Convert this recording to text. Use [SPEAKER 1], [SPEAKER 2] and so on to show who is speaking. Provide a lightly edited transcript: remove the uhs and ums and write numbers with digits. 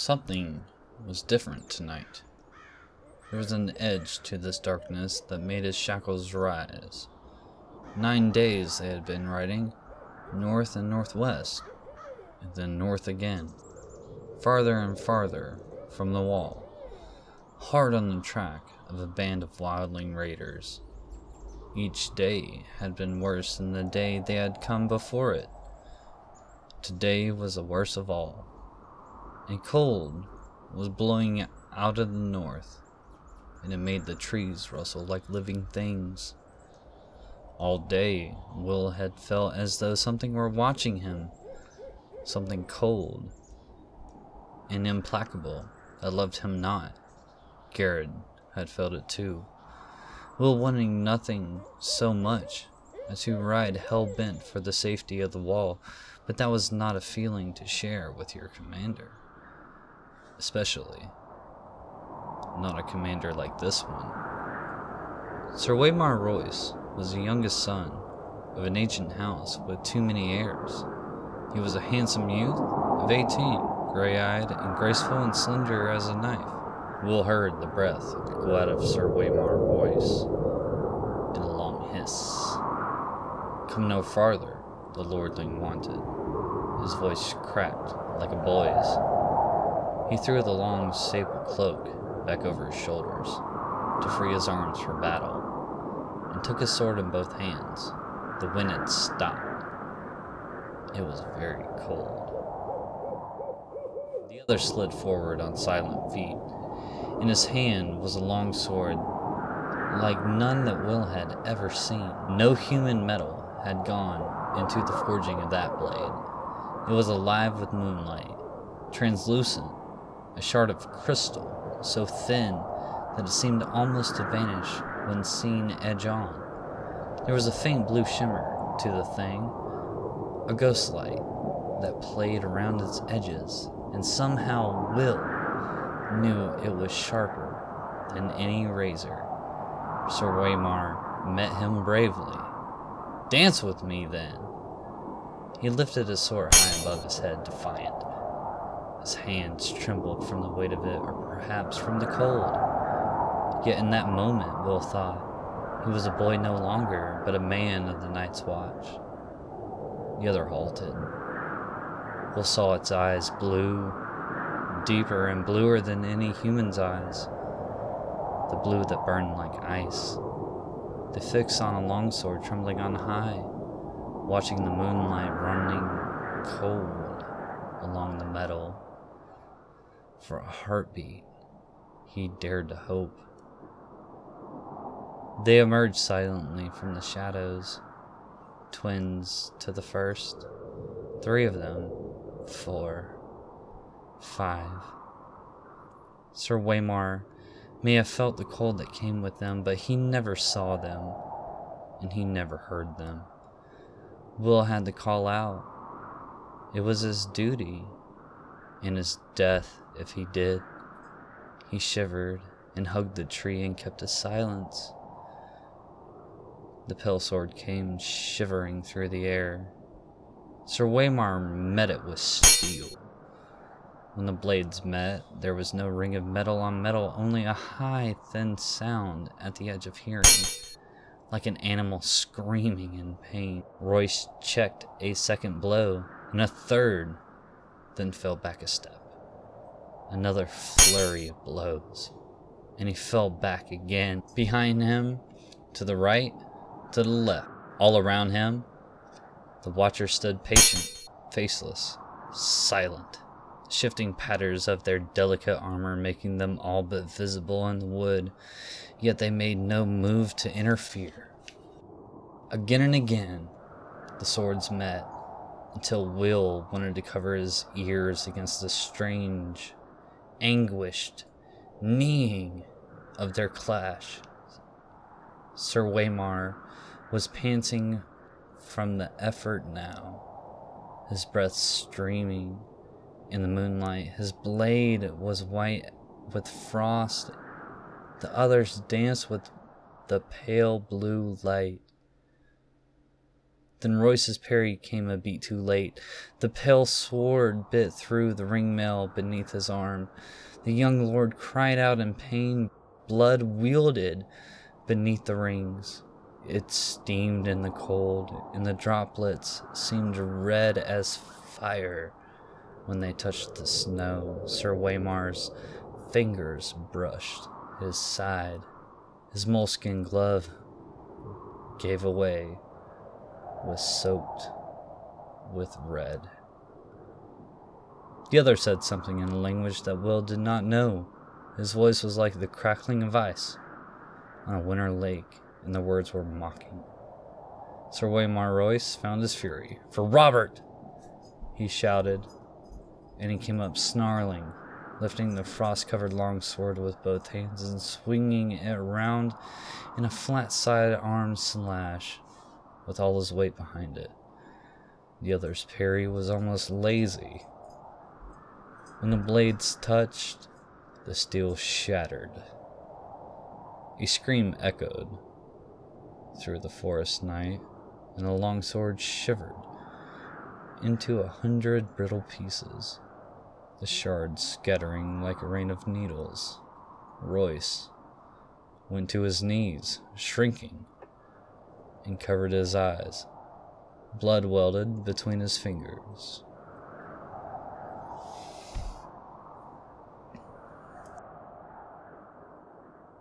[SPEAKER 1] Something was different tonight. There was an edge to this darkness that made his shackles rise. 9 days they had been riding, north and northwest, and then north again, farther and farther from the wall, hard on the track of a band of wildling raiders. Each day had been worse than the day they had come before it. Today was the worst of all. A cold was blowing out of the north, and it made the trees rustle like living things. All day, Will had felt as though something were watching him, something cold and implacable that loved him not. Garrett had felt it too, Will wanting nothing so much as to ride hell-bent for the safety of the wall, but that was not a feeling to share with your commander. Especially not a commander like this one. Sir Waymar Royce was the youngest son of an ancient house with too many heirs. He was a handsome youth of 18, gray-eyed and graceful and slender as a knife. Will heard the breath go out of Sir Waymar Royce in a long hiss. Come no farther, the lordling wanted. His voice cracked like a boy's. He threw the long sable cloak back over his shoulders to free his arms for battle, and took his sword in both hands. The wind had stopped. It was very cold. The other slid forward on silent feet. In his hand was a long sword, like none that Will had ever seen. No human metal had gone into the forging of that blade. It was alive with moonlight, translucent, a shard of crystal, so thin that it seemed almost to vanish when seen edge on. There was a faint blue shimmer to the thing, a ghost light that played around its edges, and somehow Will knew it was sharper than any razor. Sir Waymar met him bravely. "Dance with me, then." He lifted his sword high above his head, defiant. His hands trembled from the weight of it, or perhaps from the cold. Yet in that moment, Will thought, he was a boy no longer, but a man of the night's watch. The other halted. Will saw its eyes blue, deeper and bluer than any human's eyes, the blue that burned like ice. They fixed on a longsword trembling on high, watching the moonlight running cold along the metal. For a heartbeat, he dared to hope. They emerged silently from the shadows, twins to the first, 3 of them, 4, 5. Sir Waymar may have felt the cold that came with them, but he never saw them, and he never heard them. Will had to call out. It was his duty, and his death if he did. He shivered and hugged the tree and kept his silence. The pale sword came shivering through the air. Sir Waymar met it with steel. When the blades met, there was no ring of metal on metal, only a high, thin sound at the edge of hearing, like an animal screaming in pain. Royce checked a second blow, and a third, then fell back a step. Another flurry of blows, and he fell back again. Behind him, to the right, to the left, all around him, the watchers stood patient, faceless, silent, the shifting patterns of their delicate armor making them all but visible in the wood, yet they made no move to interfere. Again and again, the swords met, until Will wanted to cover his ears against the strange, anguished kneeing of their clash. Sir Waymar was panting from the effort now, his breath streaming in the moonlight. His blade was white with frost. The others danced with the pale blue light. Then Royce's parry came a beat too late. The pale sword bit through the ring mail beneath his arm. The young lord cried out in pain. Blood wielded beneath the rings. It steamed in the cold, and the droplets seemed red as fire when they touched the snow. Sir Waymar's fingers brushed his side. His moleskin glove gave away, was soaked with red. The other said something in a language that Will did not know. His voice was like the crackling of ice on a winter lake, and the words were mocking. Sir Waymar Royce found his fury. "For Robert!" he shouted, and he came up snarling, lifting the frost-covered longsword with both hands and swinging it round in a flat side-arm slash with all his weight behind it. The other's parry was almost lazy. When the blades touched, the steel shattered. A scream echoed through the forest night, and the longsword shivered into 100 brittle pieces, the shards scattering like a rain of needles. Royce went to his knees, shrinking, and covered his eyes. Blood welted between his fingers.